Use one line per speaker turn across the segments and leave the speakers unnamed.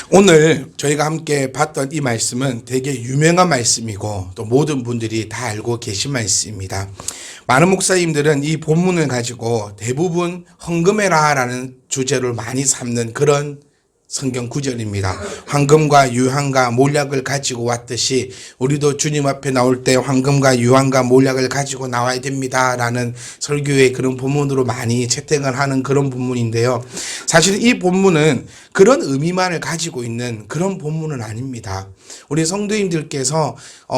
오늘 저희가 함께 봤던 이 말씀은 되게 유명한 말씀이고 또 모든 분들이 다 알고 계신 말씀입니다. 많은 목사님들은 이 본문을 가지고 대부분 헌금해라라는 주제를 많이 삼는 그런 성경 구절입니다. 황금과 유황과 몰약을 가지고 왔듯이 우리도 주님 앞에 나올 때 황금과 유황과 몰약을 가지고 나와야 됩니다라는 설교의 그런 본문으로 많이 채택을 하는 그런 본문인데요. 사실 이 본문은 그런 의미만을 가지고 있는 그런 본문은 아닙니다. 우리 성도님들께서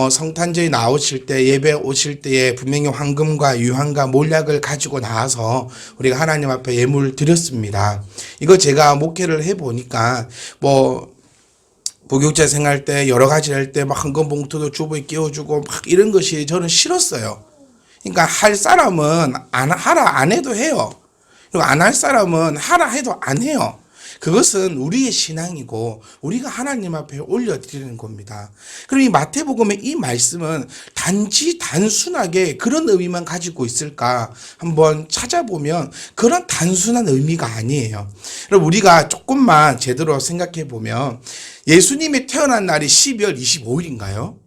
성탄절에 나오실 때, 예배 오실 때에 분명히 황금과 유황과 몰약을 가지고 나와서 우리가 하나님 앞에 예물을 드렸습니다. 이거 제가 목회를 해보니까 부교육자 생활 때 여러 가지 할 때 막 헌금 봉투도 주부에 끼워주고 막 이런 것이 저는 싫었어요. 그러니까 할 사람은 하라 안 해도 해요. 그리고 안 할 사람은 하라 해도 안 해요. 그것은 우리의 신앙이고 우리가 하나님 앞에 올려드리는 겁니다. 그럼 이 마태복음의 이 말씀은 단순하게 그런 의미만 가지고 있을까 한번 찾아보면 그런 단순한 의미가 아니에요. 그럼 우리가 조금만 제대로 생각해 보면 예수님이 태어난 날이 12월 25일인가요?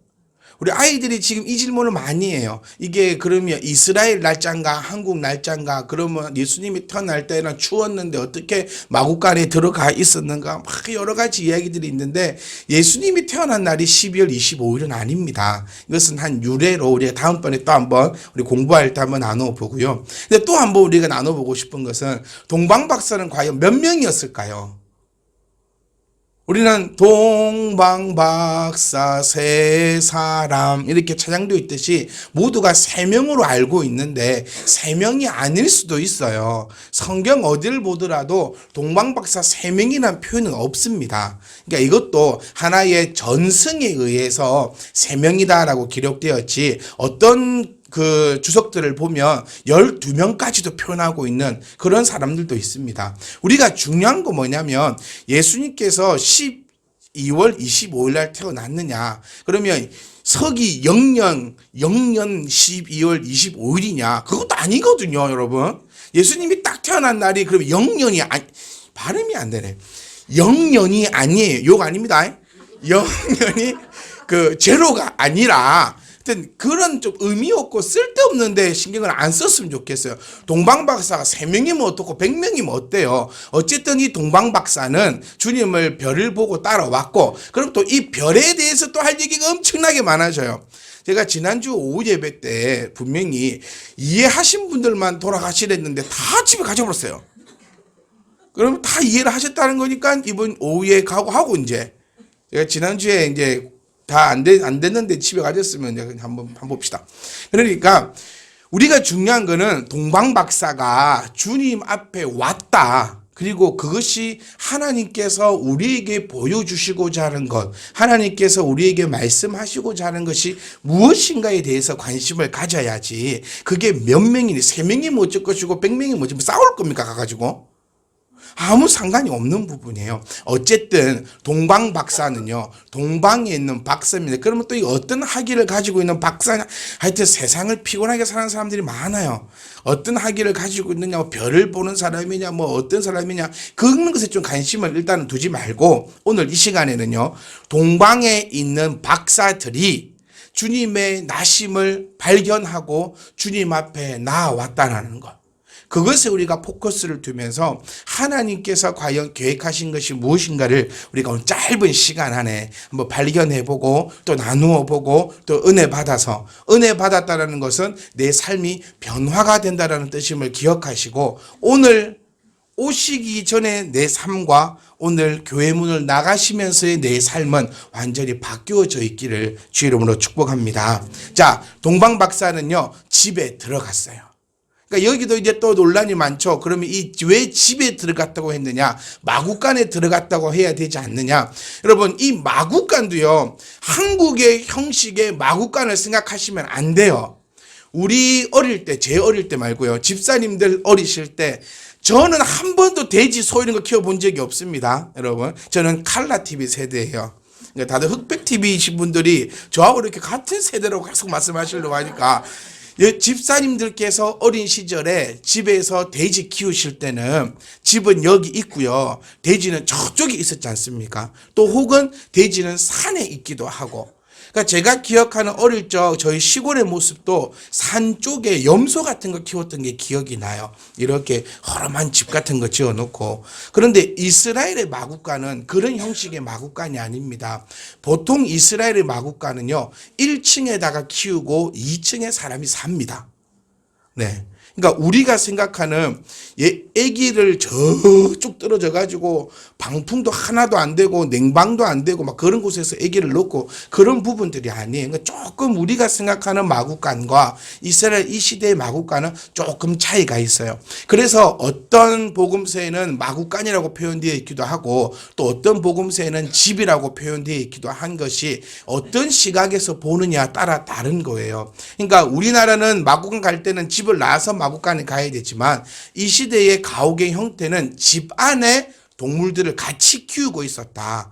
우리 아이들이 지금 이 질문을 많이 해요. 이게 그러면 이스라엘 날짜인가 한국 날짜인가, 그러면 예수님이 태어날 때는 추웠는데 어떻게 마구간에 들어가 있었는가, 막 여러 가지 이야기들이 있는데 예수님이 태어난 날이 12월 25일은 아닙니다. 이것은 한 유래로 우리가 다음번에 또 한번 우리 공부할 때 한번 나눠보고요. 근데 또 한번 우리가 나눠보고 싶은 것은 동방박사는 과연 몇 명이었을까요? 우리는 동방박사 세 사람 이렇게 차장되어 있듯이 모두가 세 명으로 알고 있는데 세 명이 아닐 수도 있어요. 성경 어디를 보더라도 동방박사 세 명이라는 표현은 없습니다. 그러니까 이것도 하나의 전승에 의해서 세 명이다라고 기록되었지, 어떤 그 주석들을 보면 12명까지도 표현하고 있는 그런 사람들도 있습니다. 우리가 중요한 거 뭐냐면 예수님께서 12월 25일 날 태어났느냐, 그러면 서기 0년 12월 25일이냐, 그것도 아니거든요, 여러분. 예수님이 딱 태어난 날이 그러면 0년이 발음이 안 되네. 0년이 아니에요. 욕 아닙니다. 0년이 그 제로가 아니라 그런 좀 의미 없고 쓸데없는데 신경을 안 썼으면 좋겠어요. 동방박사가 3명이면 어떻고 100명이면 어때요? 어쨌든 이 동방박사는 주님을 별을 보고 따라왔고, 그럼 또 이 별에 대해서 또 할 얘기가 엄청나게 많아져요. 제가 지난주 오후 예배 때 분명히 이해하신 분들만 돌아가시랬는데 다 집에 가져버렸어요. 그럼 다 이해를 하셨다는 거니까 이번 오후에 하고 이제 제가 지난주에 이제 다 안 됐는데 집에 가졌으면 이제 한번 봅시다. 그러니까 우리가 중요한 거는 동방박사가 주님 앞에 왔다. 그리고 그것이 하나님께서 우리에게 보여주시고자 하는 것, 하나님께서 우리에게 말씀하시고자 하는 것이 무엇인가에 대해서 관심을 가져야지, 그게 몇 명이니, 3명이면 어쩔 것이고 100명이면 어쩔, 싸울 겁니까 가가지고? 아무 상관이 없는 부분이에요. 어쨌든 동방박사는요, 동방에 있는 박사입니다. 그러면 또 어떤 학위를 가지고 있는 박사냐, 하여튼 세상을 피곤하게 사는 사람들이 많아요. 어떤 학위를 가지고 있느냐, 별을 보는 사람이냐, 어떤 사람이냐, 그런 것에 좀 관심을 일단은 두지 말고, 오늘 이 시간에는요, 동방에 있는 박사들이 주님의 나심을 발견하고 주님 앞에 나아왔다는 것, 그것에 우리가 포커스를 두면서 하나님께서 과연 계획하신 것이 무엇인가를 우리가 오늘 짧은 시간 안에 한번 발견해보고 또 나누어보고 또 은혜 받았다는 것은 내 삶이 변화가 된다는 뜻임을 기억하시고, 오늘 오시기 전에 내 삶과 오늘 교회 문을 나가시면서의 내 삶은 완전히 바뀌어져 있기를 주의 이름으로 축복합니다. 자, 동방박사는요, 집에 들어갔어요. 그러니까 여기도 이제 또 논란이 많죠. 그러면 왜 집에 들어갔다고 했느냐, 마구간에 들어갔다고 해야 되지 않느냐. 여러분, 이 마구간도요, 한국의 형식의 마구간을 생각하시면 안 돼요. 우리 어릴 때, 제 어릴 때 말고요, 집사님들 어리실 때, 저는 한 번도 돼지, 소 이런 거 키워본 적이 없습니다. 여러분, 저는 칼라TV 세대예요. 그러니까 다들 흑백TV이신 분들이 저하고 이렇게 같은 세대라고 계속 말씀하시려고 하니까 집사님들께서 어린 시절에 집에서 돼지 키우실 때는 집은 여기 있고요. 돼지는 저쪽에 있었지 않습니까? 또 혹은 돼지는 산에 있기도 하고. 그러니까 제가 기억하는 어릴 적 저희 시골의 모습도 산 쪽에 염소 같은 거 키웠던 게 기억이 나요. 이렇게 허름한 집 같은 거 지어놓고. 그런데 이스라엘의 마국간은 그런 형식의 마국간이 아닙니다. 보통 이스라엘의 마국간은요, 1층에다가 키우고 2층에 사람이 삽니다. 네. 그러니까 우리가 생각하는 아기를 저쪽 떨어져 가지고 방풍도 하나도 안 되고 냉방도 안 되고 막 그런 곳에서 아기를 놓고 그런 부분들이 아니에요. 그러니까 조금 우리가 생각하는 마국간과 이스라엘 이 시대의 마국간은 조금 차이가 있어요. 그래서 어떤 복음서에는 마국간이라고 표현되어 있기도 하고 또 어떤 복음서에는 집이라고 표현되어 있기도 한 것이 어떤 시각에서 보느냐에 따라 다른 거예요. 그러니까 우리나라는 마국간 갈 때는 집을 나와서 마국간에 가야 되지만 이 시대의 가옥의 형태는 집 안에 동물들을 같이 키우고 있었다.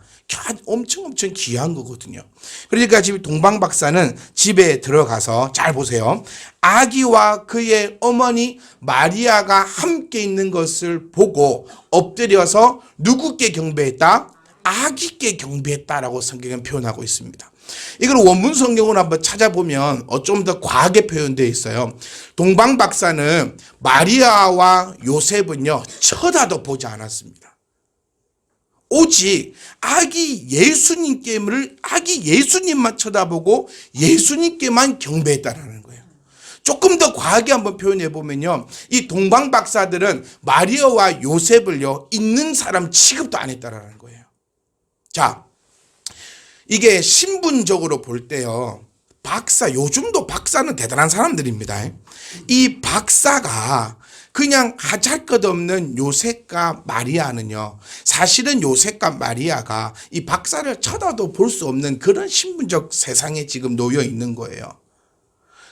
엄청 귀한 거거든요. 그러니까 지금 동방 박사는 집에 들어가서 잘 보세요. 아기와 그의 어머니 마리아가 함께 있는 것을 보고 엎드려서 누구께 경배했다? 아기께 경배했다라고 성경은 표현하고 있습니다. 이걸 원문 성경으로 한번 찾아보면 좀 더 과하게 표현되어 있어요. 동방 박사는 마리아와 요셉은요, 쳐다도 보지 않았습니다. 오직 아기 예수님만 쳐다보고 예수님께만 경배했다라는 거예요. 조금 더 과하게 한번 표현해 보면요, 이 동방 박사들은 마리아와 요셉을요, 있는 사람 취급도 안 했다라는 거예요. 자, 이게 신분적으로 볼 때요, 요즘도 박사는 대단한 사람들입니다. 이 박사가 그냥 하잘것없는 요셉과 마리아는요, 사실은 요셉과 마리아가 이 박사를 쳐다도 볼 수 없는 그런 신분적 세상에 지금 놓여 있는 거예요.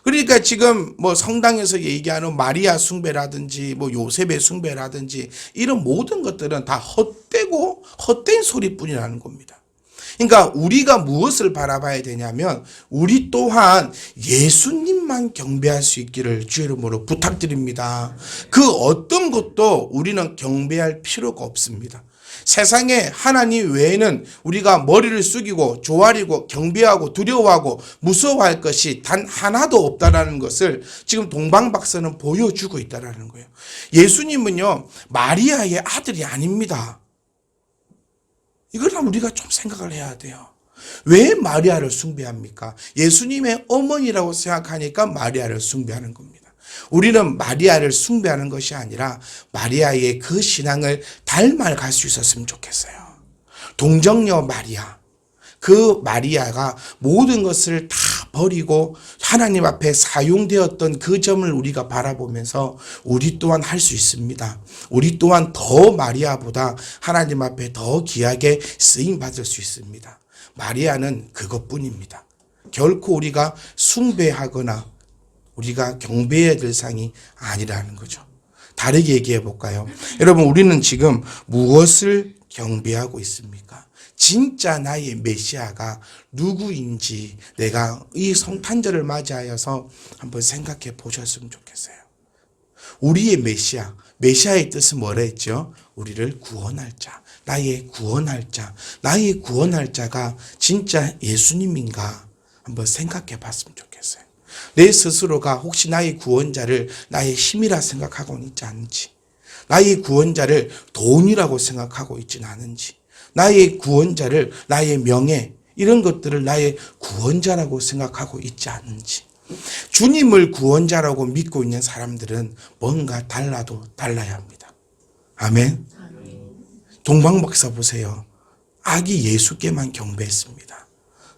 그러니까 지금 뭐 성당에서 얘기하는 마리아 숭배라든지 뭐 요셉의 숭배라든지 이런 모든 것들은 다 헛된 소리뿐이라는 겁니다. 그러니까 우리가 무엇을 바라봐야 되냐면 우리 또한 예수님만 경배할 수 있기를 주의 이름으로 부탁드립니다. 그 어떤 것도 우리는 경배할 필요가 없습니다. 세상에 하나님 외에는 우리가 머리를 숙이고 조아리고 경배하고 두려워하고 무서워할 것이 단 하나도 없다라는 것을 지금 동방 박사는 보여주고 있다라는 거예요. 예수님은요, 마리아의 아들이 아닙니다. 이걸 우리가 좀 생각을 해야 돼요. 왜 마리아를 숭배합니까? 예수님의 어머니라고 생각하니까 마리아를 숭배하는 겁니다. 우리는 마리아를 숭배하는 것이 아니라 마리아의 그 신앙을 닮아갈 수 있었으면 좋겠어요. 동정녀 마리아, 그 마리아가 모든 것을 다 버리고 하나님 앞에 사용되었던 그 점을 우리가 바라보면서 우리 또한 할 수 있습니다. 우리 또한 더 마리아보다 하나님 앞에 더 귀하게 쓰임받을 수 있습니다. 마리아는 그것뿐입니다. 결코 우리가 숭배하거나 우리가 경배해야 될 상이 아니라는 거죠. 다르게 얘기해 볼까요? 여러분, 우리는 지금 무엇을 경배하고 있습니까? 진짜 나의 메시아가 누구인지 내가 이 성탄절을 맞이하여서 한번 생각해 보셨으면 좋겠어요. 우리의 메시아의 뜻은 뭐라 했죠? 우리를 구원할 자, 나의 구원할 자, 나의 구원할 자가 진짜 예수님인가 한번 생각해 봤으면 좋겠어요. 내 스스로가 혹시 나의 구원자를 나의 힘이라 생각하고 있지 않은지, 나의 구원자를 돈이라고 생각하고 있지는 않은지, 나의 구원자를 나의 명예 이런 것들을 나의 구원자라고 생각하고 있지 않은지. 주님을 구원자라고 믿고 있는 사람들은 뭔가 달라도 달라야 합니다. 아멘. 동방 박사 보세요. 아기 예수께만 경배했습니다.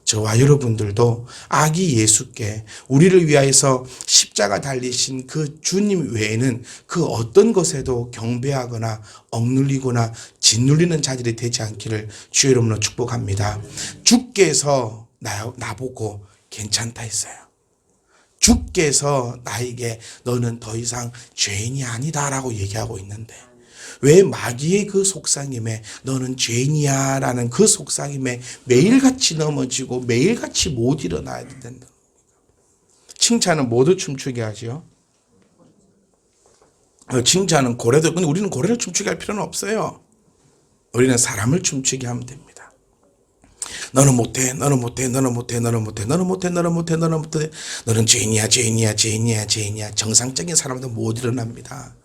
저와 여러분들도 아기 예수께 우리를 위하여서 십자가 달리신 그 주님 외에는 그 어떤 것에도 경배하거나 억눌리거나 짓눌리는 자들이 되지 않기를 주의 이름으로 축복합니다. 주께서 나보고 괜찮다 했어요. 주께서 나에게 너는 더 이상 죄인이 아니다라고 얘기하고 있는데 왜 마귀의 그 속삭임에 너는 죄인이야 라는 그 속삭임에 매일같이 넘어지고 매일같이 못 일어나야 된다. 칭찬은 모두 춤추게 하지요. 칭찬은 고래도, 근데 우리는 고래를 춤추게 할 필요는 없어요. 우리는 사람을 춤추게 하면 됩니다. 너는 못해, 너는 못해, 너는 못해, 너는 못해, 너는 못해, 너는 못해, 너는 못해. 너는 죄인이야, 죄인이야, 죄인이야, 죄인이야. 정상적인 사람도 못 일어납니다.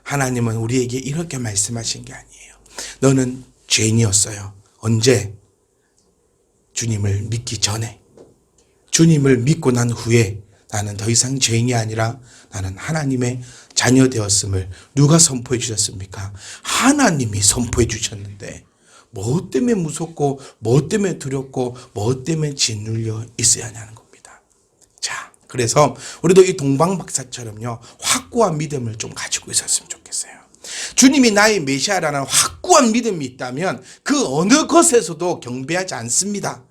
하나님은 우리에게 이렇게 말씀하신 게 아니에요. 너는 죄인이었어요. 언제? 주님을 믿기 전에. 주님을 믿고 난 후에 나는 더 이상 죄인이 아니라 나는 하나님의 자녀 되었음을 누가 선포해 주셨습니까? 하나님이 선포해 주셨는데 뭐 때문에 무섭고 뭐 때문에 두렵고 뭐 때문에 짓눌려 있어야 하냐는 겁니다. 자, 그래서 우리도 이 동방박사처럼요, 확고한 믿음을 좀 가지고 있었으면 좋겠어요. 주님이 나의 메시아라는 확고한 믿음이 있다면 그 어느 것에서도 경배하지 않습니다.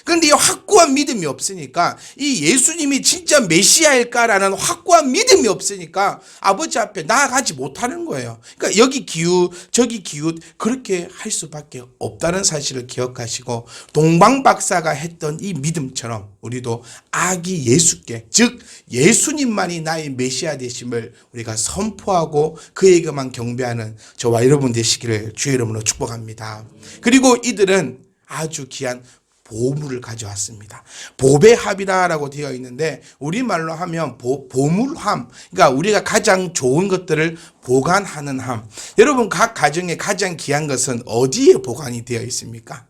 그런데 이 확고한 믿음이 없으니까, 이 예수님이 진짜 메시아일까라는 확고한 믿음이 없으니까 아버지 앞에 나아가지 못하는 거예요. 그러니까 여기 기웃 저기 기웃 그렇게 할 수밖에 없다는 사실을 기억하시고, 동방박사가 했던 이 믿음처럼 우리도 아기 예수께, 즉 예수님만이 나의 메시아 되심을 우리가 선포하고 그에게만 경배하는 저와 여러분 되시기를 주의 이름으로 축복합니다. 그리고 이들은 아주 귀한 보물을 가져왔습니다. 보배합이라고 되어 있는데 우리말로 하면 보물함, 그러니까 우리가 가장 좋은 것들을 보관하는 함. 여러분, 각 가정에 가장 귀한 것은 어디에 보관이 되어 있습니까?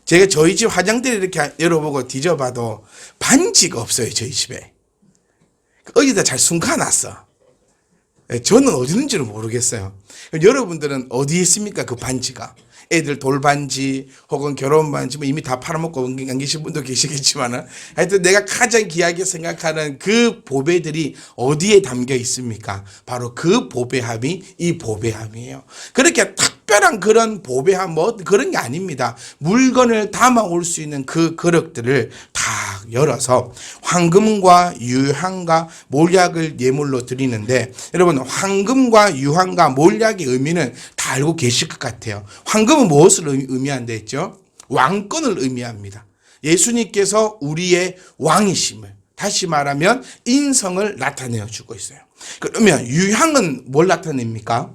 제가 저희 집 화장대를 이렇게 열어보고 뒤져봐도 반지가 없어요. 저희 집에 어디다 잘 숨겨놨어. 저는 어디 있는지를 모르겠어요. 여러분들은 어디에 있습니까? 그 반지가. 애들 돌반지 혹은 결혼반지, 뭐 이미 다 팔아먹고 안 계신 분도 계시겠지만은, 하여튼 내가 가장 귀하게 생각하는 그 보배들이 어디에 담겨 있습니까? 바로 그 보배함이 이 보배함이에요. 그렇게 특별한 그런 보배함 뭐 그런 게 아닙니다. 물건을 담아올 수 있는 그 그릇들을 다 열어서 황금과 유향과 몰약을 예물로 드리는데, 여러분, 황금과 유향과 몰약의 의미는 다 알고 계실 것 같아요. 황금은 무엇을 의미한다 했죠? 왕권을 의미합니다. 예수님께서 우리의 왕이심을, 다시 말하면 인성을 나타내어 주고 있어요. 그러면 유향은 뭘 나타냅니까?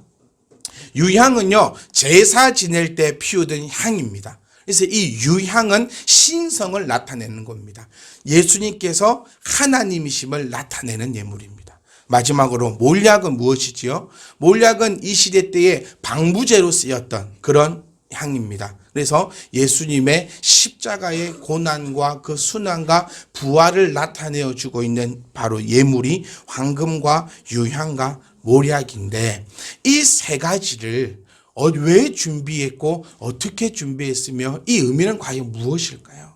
유향은요, 제사 지낼 때 피우던 향입니다. 그래서 이 유향은 신성을 나타내는 겁니다. 예수님께서 하나님이심을 나타내는 예물입니다. 마지막으로 몰약은 무엇이지요? 몰약은 이 시대 때에 방부제로 쓰였던 그런 향입니다. 그래서 예수님의 십자가의 고난과 그 순환과 부활을 나타내어 주고 있는 바로 예물이 황금과 유향과 몰약인데, 이 세 가지를 왜 준비했고 어떻게 준비했으며 이 의미는 과연 무엇일까요?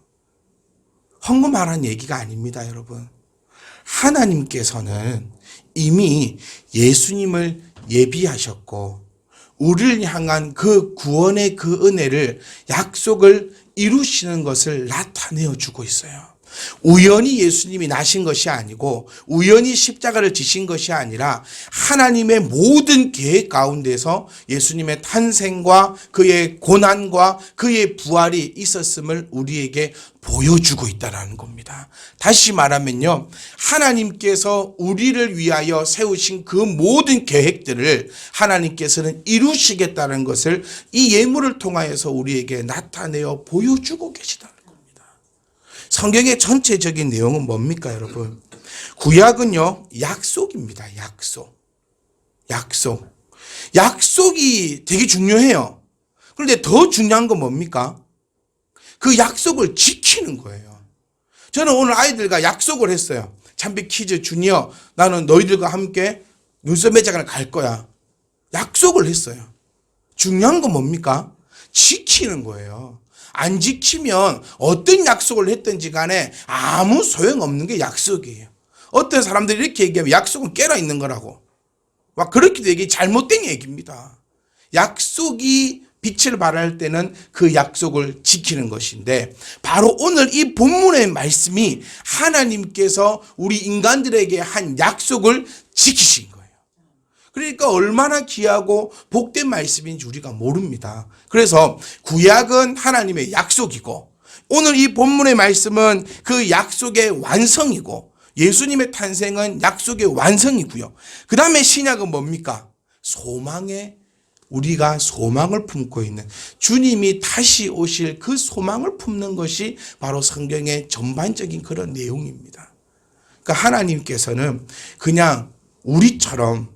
헛말한 얘기가 아닙니다, 여러분. 하나님께서는 이미 예수님을 예비하셨고 우리를 향한 그 구원의 그 은혜를, 약속을 이루시는 것을 나타내어 주고 있어요. 우연히 예수님이 나신 것이 아니고 우연히 십자가를 지신 것이 아니라 하나님의 모든 계획 가운데서 예수님의 탄생과 그의 고난과 그의 부활이 있었음을 우리에게 보여주고 있다는 겁니다. 다시 말하면요, 하나님께서 우리를 위하여 세우신 그 모든 계획들을 하나님께서는 이루시겠다는 것을 이 예물을 통하여서 우리에게 나타내어 보여주고 계시다. 성경의 전체적인 내용은 뭡니까, 여러분? 구약은요, 약속입니다. 약속이 되게 중요해요. 그런데 더 중요한 건 뭡니까? 그 약속을 지키는 거예요. 저는 오늘 아이들과 약속을 했어요. 참비 키즈 주니어, 나는 너희들과 함께 눈썹 매장을 갈 거야. 약속을 했어요. 중요한 건 뭡니까? 지키는 거예요. 안 지키면 어떤 약속을 했든지 간에 아무 소용없는 게 약속이에요. 어떤 사람들이 이렇게 얘기하면 약속은 깨라 있는 거라고. 막 그렇게 되게 잘못된 얘기입니다. 약속이 빛을 발할 때는 그 약속을 지키는 것인데, 바로 오늘 이 본문의 말씀이 하나님께서 우리 인간들에게 한 약속을 지키신 거예요. 그러니까 얼마나 귀하고 복된 말씀인지 우리가 모릅니다. 그래서 구약은 하나님의 약속이고 오늘 이 본문의 말씀은 그 약속의 완성이고 예수님의 탄생은 약속의 완성이고요. 그 다음에 신약은 뭡니까? 우리가 소망을 품고 있는 주님이 다시 오실 그 소망을 품는 것이 바로 성경의 전반적인 그런 내용입니다. 그러니까 하나님께서는 그냥 우리처럼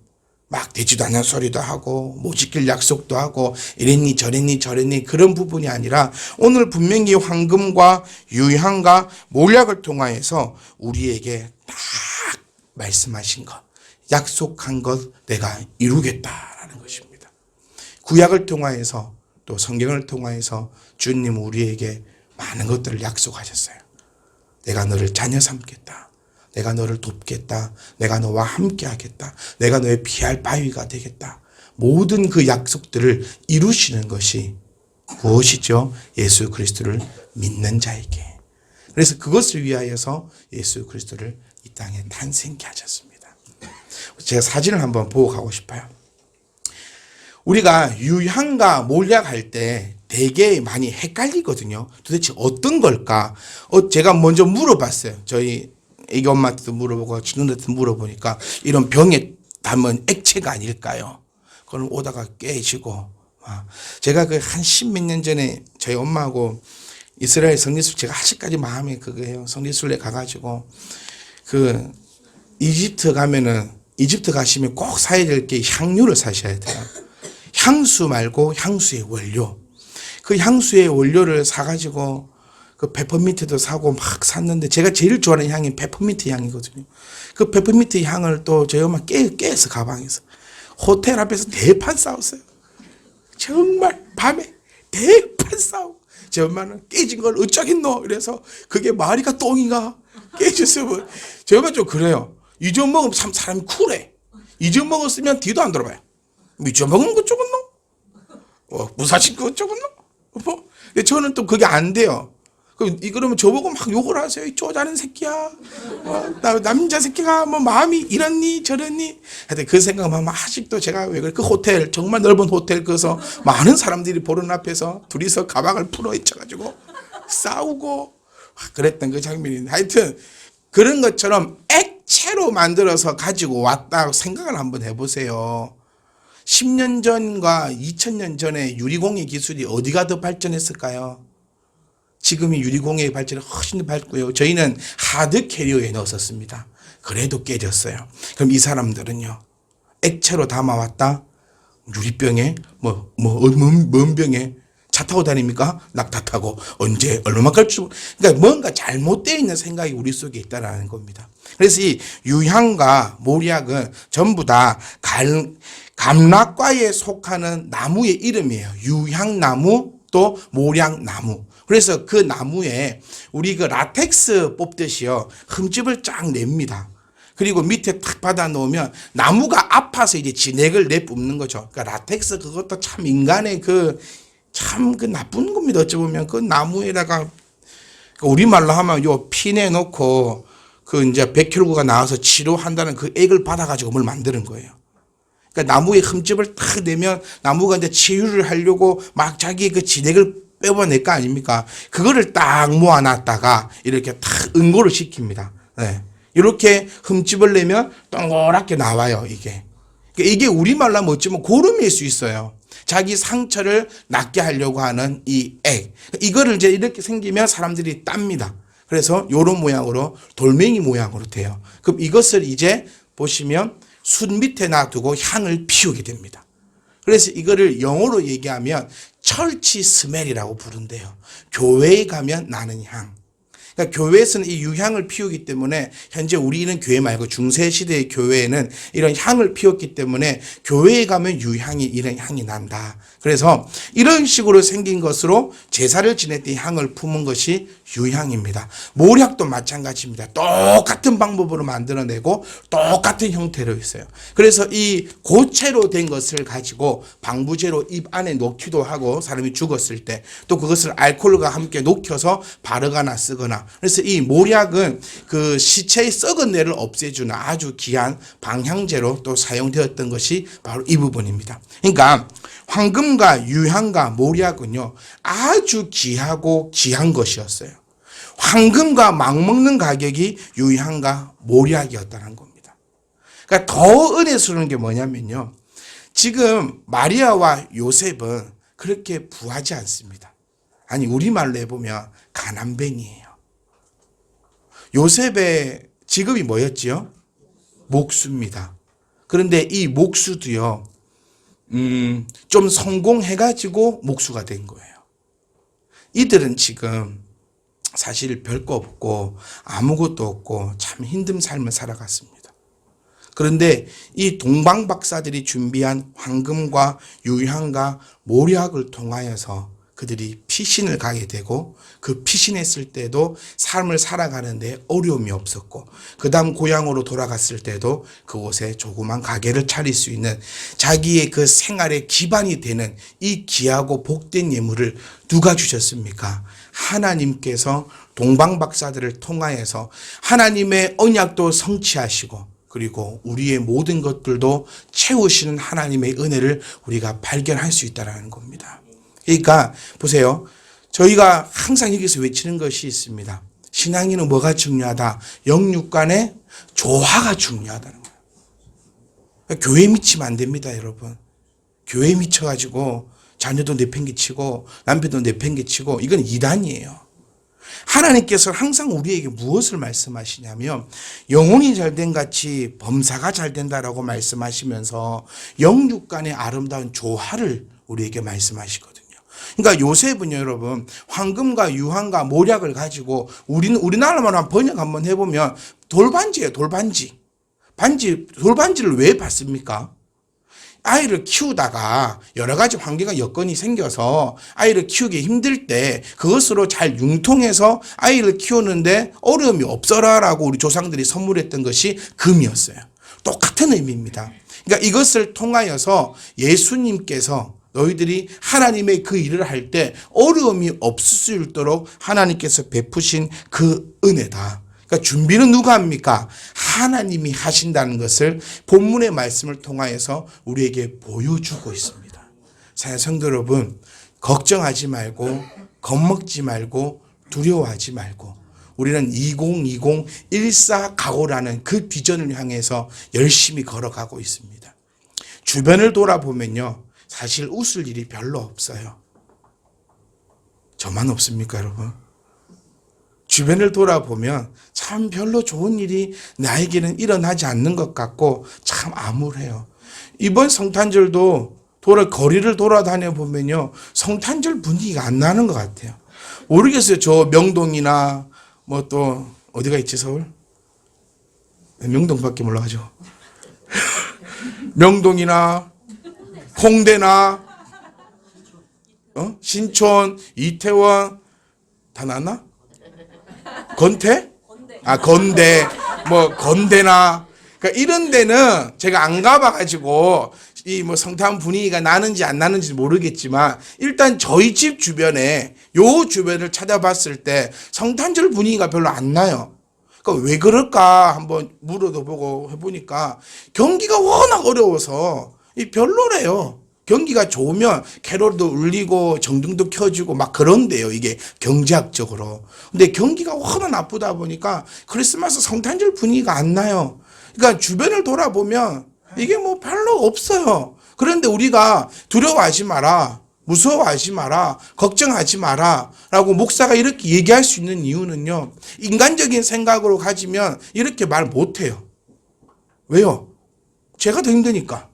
막 되지도 않는 소리도 하고 못 지킬 약속도 하고 이랬니 저랬니 그런 부분이 아니라 오늘 분명히 황금과 유향과 몰약을 통하여서 우리에게 딱 말씀하신 것, 약속한 것 내가 이루겠다라는 것입니다. 구약을 통하여서 또 성경을 통하여서 주님 우리에게 많은 것들을 약속하셨어요. 내가 너를 자녀 삼겠다. 내가 너를 돕겠다. 내가 너와 함께 하겠다. 내가 너의 피할 바위가 되겠다. 모든 그 약속들을 이루시는 것이 무엇이죠? 예수 그리스도를 믿는 자에게. 그래서 그것을 위하여서 예수 그리스도를 이 땅에 탄생케 하셨습니다. 제가 사진을 한번 보고 가고 싶어요. 우리가 유향과 몰약할 때 되게 많이 헷갈리거든요. 도대체 어떤 걸까? 제가 먼저 물어봤어요. 저희 애기 엄마한테도 물어보고 친구한테도 물어보니까 이런 병에 담은 액체가 아닐까요? 그걸 오다가 깨지고 제가 그 한 십몇 년 전에 저희 엄마하고 이스라엘 성지순례 제가 아직까지 마음에 그거예요. 성지순례 가가지고 그 이집트 가시면 꼭 사야 될 게 향유를 사셔야 돼요. 향수 말고 향수의 원료. 그 향수의 원료를 사가지고 그 페퍼민트도 사고 막 샀는데 제가 제일 좋아하는 향이 페퍼민트 향이거든요. 그 페퍼민트 향을 또 저희 엄마 깨서 가방에서 호텔 앞에서 대판 싸웠어요. 정말 밤에 대판 싸우고 제 엄마는 깨진 걸 어쩌겠노 이래서 그게 말이가 똥이가 깨졌으면 제 엄마 좀 그래요. 잊어먹으면 참 사람이 쿨해. 잊어먹었으면 뒤도 안 돌아봐요. 잊어먹은 거 어쩌겠노? 무사신 거 어쩌겠노? 뭐? 저는 또 그게 안 돼요. 그러면 저보고 막 욕을 하세요. 이 쪼자는 새끼야. 남자 새끼가 뭐 마음이 이렇니 저렇니. 하여튼 그 생각만 아직도 제가 왜 그래. 그 호텔 정말 넓은 호텔 그래서 많은 사람들이 보는 앞에서 둘이서 가방을 풀어 헤쳐가지고 싸우고 그랬던 그 장면인데 하여튼 그런 것처럼 액체로 만들어서 가지고 왔다고 생각을 한번 해보세요. 10년 전과 2000년 전에 유리공예 기술이 어디가 더 발전했을까요? 지금이 유리공예의 발전이 훨씬 더 밝고요. 저희는 하드 캐리어에 넣었었습니다. 그래도 깨졌어요. 그럼 이 사람들은요. 액체로 담아왔다. 유리병에 먼 병에 차 타고 다닙니까? 낙타 타고 언제 얼마만큼 그러니까 뭔가 잘못되어 있는 생각이 우리 속에 있다라는 겁니다. 그래서 이 유향과 몰약은 전부 다 감락과에 속하는 나무의 이름이에요. 유향나무 또 몰약나무. 그래서 그 나무에 우리 그 라텍스 뽑듯이요. 흠집을 쫙 냅니다. 그리고 밑에 탁 받아 놓으면 나무가 아파서 이제 진액을 내뿜는 거죠. 그러니까 라텍스 그것도 참 인간의 참 나쁜 겁니다. 어찌 보면 그 나무에다가 우리말로 하면 요 핀에 놓고 그 이제 백혈구가 나와서 치료한다는 그 액을 받아가지고 뭘 만드는 거예요. 그러니까 나무에 흠집을 탁 내면 나무가 이제 치유를 하려고 막 자기 그 진액을 빼어낼 거 아닙니까? 그거를 딱 모아놨다가 이렇게 탁 응고를 시킵니다. 네. 이렇게 흠집을 내면 동그랗게 나와요, 이게. 그러니까 이게 우리말로 하면 어쩌면 고름일 수 있어요. 자기 상처를 낫게 하려고 하는 이 액. 이거를 이제 이렇게 생기면 사람들이 땁니다. 그래서 요런 모양으로 돌멩이 모양으로 돼요. 그럼 이것을 이제 보시면 숯 밑에 놔두고 향을 피우게 됩니다. 그래서 이거를 영어로 얘기하면 철치 스멜이라고 부른대요. 교회에 가면 나는 향. 그러니까 교회에서는 이 유향을 피우기 때문에 현재 우리는 교회 말고 중세시대의 교회에는 이런 향을 피웠기 때문에 교회에 가면 유향이 이런 향이 난다. 그래서 이런 식으로 생긴 것으로 제사를 지낼 때 향을 품은 것이 유향입니다. 몰약도 마찬가지입니다. 똑같은 방법으로 만들어내고 똑같은 형태로 있어요. 그래서 이 고체로 된 것을 가지고 방부제로 입 안에 놓기도 하고 사람이 죽었을 때 또 그것을 알코올과 함께 녹여서 바르거나 쓰거나 있습니다. 그래서 이 모략은 그 시체의 썩은 내를 없애주는 아주 귀한 방향제로 또 사용되었던 것이 바로 이 부분입니다. 그러니까 황금과 유향과 모략은요, 아주 귀하고 귀한 것이었어요. 황금과 막먹는 가격이 유향과 모략이었다는 겁니다. 그러니까 더 은혜스러운 게 뭐냐면요, 지금 마리아와 요셉은 그렇게 부하지 않습니다. 아니, 우리말로 해보면 가난뱅이에요. 요셉의 직업이 뭐였지요? 목수입니다. 그런데 이 목수도요, 좀 성공해가지고 목수가 된 거예요. 이들은 지금 사실 별거 없고 아무것도 없고 참 힘든 삶을 살아갔습니다. 그런데 이 동방박사들이 준비한 황금과 유향과 모략을 통하여서 그들이 피신을 가게 되고, 그 피신했을 때도 삶을 살아가는데 어려움이 없었고, 그 다음 고향으로 돌아갔을 때도 그곳에 조그만 가게를 차릴 수 있는 자기의 그 생활의 기반이 되는 이 귀하고 복된 예물을 누가 주셨습니까? 하나님께서 동방박사들을 통하여서 하나님의 언약도 성취하시고, 그리고 우리의 모든 것들도 채우시는 하나님의 은혜를 우리가 발견할 수 있다는 겁니다. 그러니까 보세요. 저희가 항상 여기서 외치는 것이 있습니다. 신앙인은 뭐가 중요하다? 영육간의 조화가 중요하다는 거예요. 교회에 미치면 안 됩니다, 여러분. 교회에 미쳐가지고 자녀도 내팽개치고 남편도 내팽개치고, 이건 이단이에요. 하나님께서 항상 우리에게 무엇을 말씀하시냐면, 영혼이 잘된 같이 범사가 잘 된다라고 말씀하시면서 영육간의 아름다운 조화를 우리에게 말씀하시거든요. 그러니까 요셉은요, 여러분, 황금과 유황과 모략을 가지고, 우리나라만 번역 한번 해보면 돌반지예요, 돌반지. 돌반지를 왜 받습니까? 아이를 키우다가 여러 가지 환경과 여건이 생겨서 아이를 키우기 힘들 때 그것으로 잘 융통해서 아이를 키우는데 어려움이 없어라라고 우리 조상들이 선물했던 것이 금이었어요. 똑같은 의미입니다. 그러니까 이것을 통하여서 예수님께서 너희들이 하나님의 그 일을 할 때 어려움이 없을 수 있도록 하나님께서 베푸신 그 은혜다. 그러니까 준비는 누가 합니까? 하나님이 하신다는 것을 본문의 말씀을 통하여서 우리에게 보여주고 있습니다. 사랑하는 성도 여러분, 걱정하지 말고 겁먹지 말고 두려워하지 말고 우리는 2020 14가고라는 그 비전을 향해서 열심히 걸어가고 있습니다. 주변을 돌아보면요, 사실 웃을 일이 별로 없어요. 저만 없습니까, 여러분? 주변을 돌아보면 참 별로 좋은 일이 나에게는 일어나지 않는 것 같고 참 암울해요. 이번 성탄절도 거리를 돌아다녀 보면요, 성탄절 분위기가 안 나는 것 같아요. 모르겠어요. 저 명동이나 뭐 또 어디가 있지, 서울? 명동밖에 몰라가지고. 명동이나 홍대나 신촌, 이태원 다 났나? 건태? 건대. 뭐 건대나, 그러니까 이런 데는 제가 안 가봐가지고 이 뭐 성탄 분위기가 나는지 안 나는지 모르겠지만, 일단 저희 집 주변에 요 주변을 찾아봤을 때 성탄절 분위기가 별로 안 나요. 그러니까 왜 그럴까 한번 물어도 보고 해보니까 경기가 워낙 어려워서 별로래요. 경기가 좋으면 캐롤도 울리고 전등도 켜지고 막 그런데요, 이게 경제학적으로. 근데 경기가 워낙 나쁘다 보니까 크리스마스 성탄절 분위기가 안 나요. 그러니까 주변을 돌아보면 이게 뭐 별로 없어요. 그런데 우리가 두려워하지 마라, 무서워하지 마라, 걱정하지 마라 라고 목사가 이렇게 얘기할 수 있는 이유는요, 인간적인 생각으로 가지면 이렇게 말 못해요. 왜요? 제가 더 힘드니까.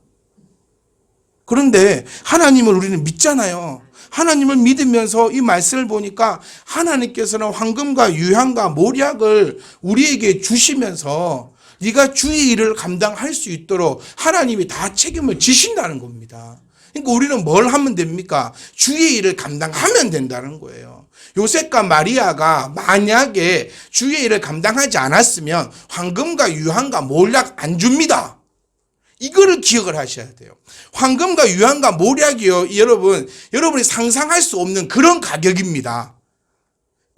그런데 하나님을 우리는 믿잖아요. 하나님을 믿으면서 이 말씀을 보니까 하나님께서는 황금과 유향과 모략을 우리에게 주시면서 네가 주의 일을 감당할 수 있도록 하나님이 다 책임을 지신다는 겁니다. 그러니까 우리는 뭘 하면 됩니까? 주의 일을 감당하면 된다는 거예요. 요셉과 마리아가 만약에 주의 일을 감당하지 않았으면 황금과 유향과 모략 안 줍니다. 이거를 기억을 하셔야 돼요. 황금과 유향과 모략이요, 여러분이 상상할 수 없는 그런 가격입니다.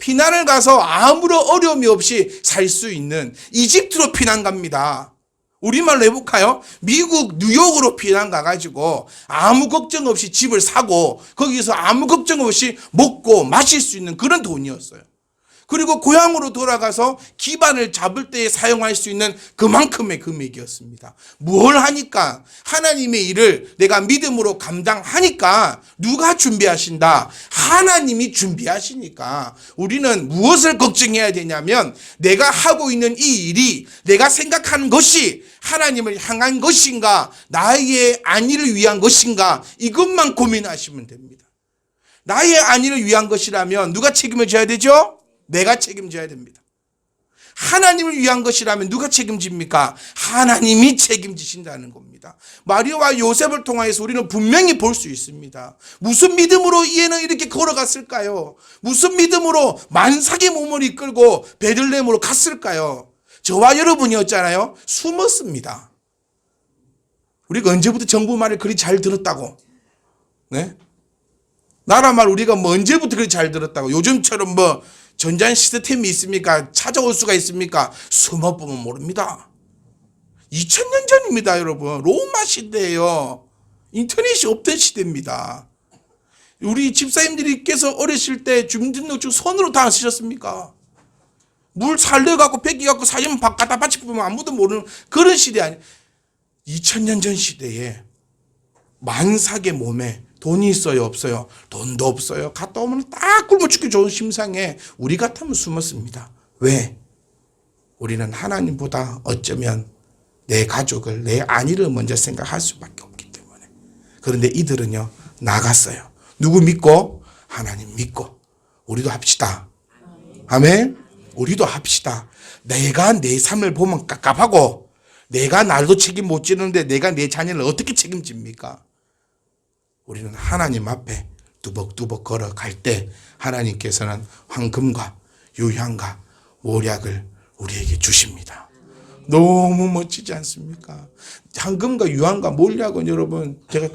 피난을 가서 아무런 어려움이 없이 살 수 있는 이집트로 피난 갑니다. 우리말로 해볼까요? 미국 뉴욕으로 피난 가가지고 아무 걱정 없이 집을 사고 거기서 아무 걱정 없이 먹고 마실 수 있는 그런 돈이었어요. 그리고 고향으로 돌아가서 기반을 잡을 때에 사용할 수 있는 그만큼의 금액이었습니다. 뭘 하니까? 하나님의 일을 내가 믿음으로 감당하니까 누가 준비하신다? 하나님이 준비하시니까 우리는 무엇을 걱정해야 되냐면 내가 하고 있는 이 일이 내가 생각하는 것이 하나님을 향한 것인가? 나의 안위를 위한 것인가? 이것만 고민하시면 됩니다. 나의 안위를 위한 것이라면 누가 책임을 져야 되죠? 내가 책임져야 됩니다. 하나님을 위한 것이라면 누가 책임집니까? 하나님이 책임지신다는 겁니다. 마리아와 요셉을 통하여서 우리는 분명히 볼 수 있습니다. 무슨 믿음으로 이에는 이렇게 걸어갔을까요? 무슨 믿음으로 만삭의 몸을 이끌고 베들레헴으로 갔을까요? 저와 여러분이었잖아요. 숨었습니다. 우리가 언제부터 정부 말을 그리 잘 들었다고? 네? 나라 말 우리가 뭐 언제부터 그리 잘 들었다고? 요즘처럼 뭐 전자인 시스템이 있습니까? 찾아올 수가 있습니까? 숨어보면 모릅니다. 2000년 전입니다, 여러분. 로마 시대예요. 인터넷이 없던 시대입니다. 우리 집사님들께서 어리실 때 주민등록증 손으로 다 쓰셨습니까? 물 살려갖고 베끼갖고 사진 갖다 받치 보면 아무도 모르는 그런 시대 아니에요. 2000년 전 시대에 만삭의 몸에 돈이 있어요, 없어요? 돈도 없어요. 갔다 오면 딱 굶어 죽기 좋은 심상에 우리 같으면 숨었습니다. 왜? 우리는 하나님보다 어쩌면 내 가족을, 내 안위를 먼저 생각할 수밖에 없기 때문에. 그런데 이들은요, 나갔어요. 누구 믿고? 하나님 믿고. 우리도 합시다. 아멘? 우리도 합시다. 내가 내 삶을 보면 깝깝하고 내가 날도 책임 못 지는데 내가 내 자녀를 어떻게 책임집니까? 우리는 하나님 앞에 두벅두벅 걸어갈 때 하나님께서는 황금과 유향과 모략을 우리에게 주십니다. 너무 멋지지 않습니까? 황금과 유향과 모략은 여러분 제가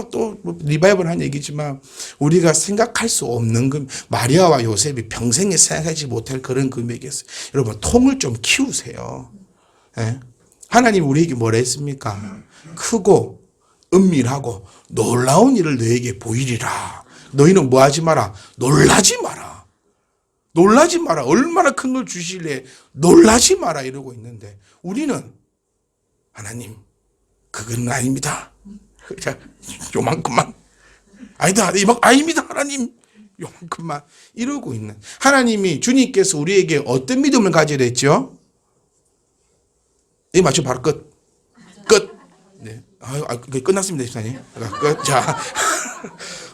또 리바이벌 한 얘기지만 우리가 생각할 수 없는 마리아와 요셉이 평생에 생각하지 못할 그런 금액이었어요. 여러분 통을 좀 키우세요. 네? 하나님 우리에게 뭐라 했습니까? 크고 은밀하고 놀라운 일을 너에게 보이리라. 너희는 뭐 하지 마라? 놀라지 마라. 놀라지 마라. 얼마나 큰 걸 주실래? 놀라지 마라 이러고 있는데 우리는 하나님 그건 아닙니다. 요만큼만. 아니다. 아닙니다. 하나님 요만큼만 이러고 있는 하나님이 주님께서 우리에게 어떤 믿음을 가지려 했죠? 이 맞춰 바로 끝. 네. 끝났습니다, 집사님. 끝. 자.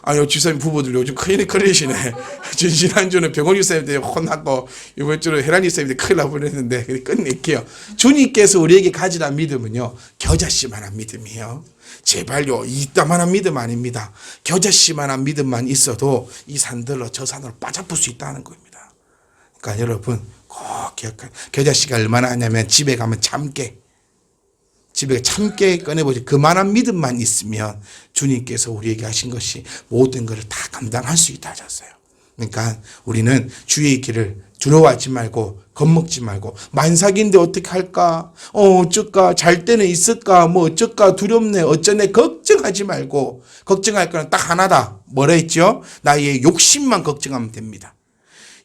아유, 집사님 부부들 요즘 큰일이시네. 지난주는 병원 집사님들 혼났고, 이번 주는 혜란 집사님들 큰일 날 뻔했는데, 끝낼게요. 주님께서 우리에게 가지란 믿음은요, 겨자씨만한 믿음이에요. 제발요, 이따만한 믿음 아닙니다. 겨자씨만한 믿음만 있어도 이 산들로 저 산으로 빠져볼 수 있다는 겁니다. 그러니까 여러분, 꼭 기억하세요. 겨자씨가 얼마나 하냐면 집에 가면 집에 참깨 꺼내보지. 그만한 믿음만 있으면 주님께서 우리에게 하신 것이 모든 것을 다 감당할 수 있다 하셨어요. 그러니까 우리는 주의 길을 두려워하지 말고 겁먹지 말고 만삭인데 어떻게 할까? 어쩔까? 잘 때는 있을까? 뭐 어쩔까? 두렵네. 어쩌네? 걱정하지 말고 걱정할 거는 딱 하나다. 뭐라 했죠? 나의 욕심만 걱정하면 됩니다.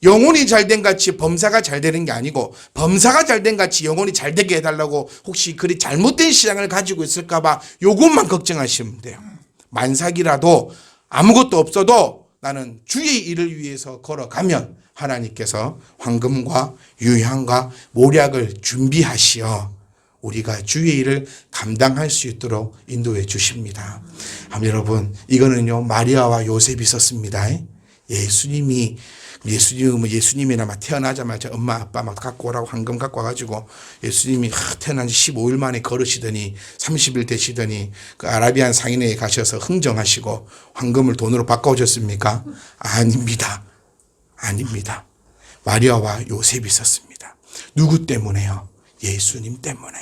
영혼이 잘된 같이 범사가 잘 되는 게 아니고 범사가 잘된 같이 영혼이 잘 되게 해달라고 혹시 그리 잘못된 신앙을 가지고 있을까 봐 요것만 걱정하시면 돼요. 만삭이라도 아무것도 없어도 나는 주의 일을 위해서 걸어가면 하나님께서 황금과 유향과 모략을 준비하시어 우리가 주의 일을 감당할 수 있도록 인도해 주십니다. 여러분 이거는요 마리아와 요셉이 있었습니다. 예수님이나마 태어나자마자 엄마 아빠 막 갖고 오라고 황금 갖고 와가지고 예수님이 태어난 지 15일 만에 걸으시더니 30일 되시더니 그 아라비안 상인회에 가셔서 흥정하시고 황금을 돈으로 바꿔오셨습니까? 아닙니다. 아닙니다. 마리아와 요셉이 있었습니다. 누구 때문에요? 예수님 때문에.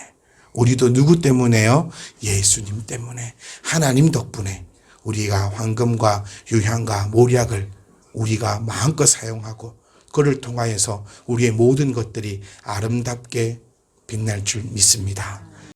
우리도 누구 때문에요? 예수님 때문에. 하나님 덕분에 우리가 황금과 유향과 모략을 우리가 마음껏 사용하고 그를 통하여서 우리의 모든 것들이 아름답게 빛날 줄 믿습니다.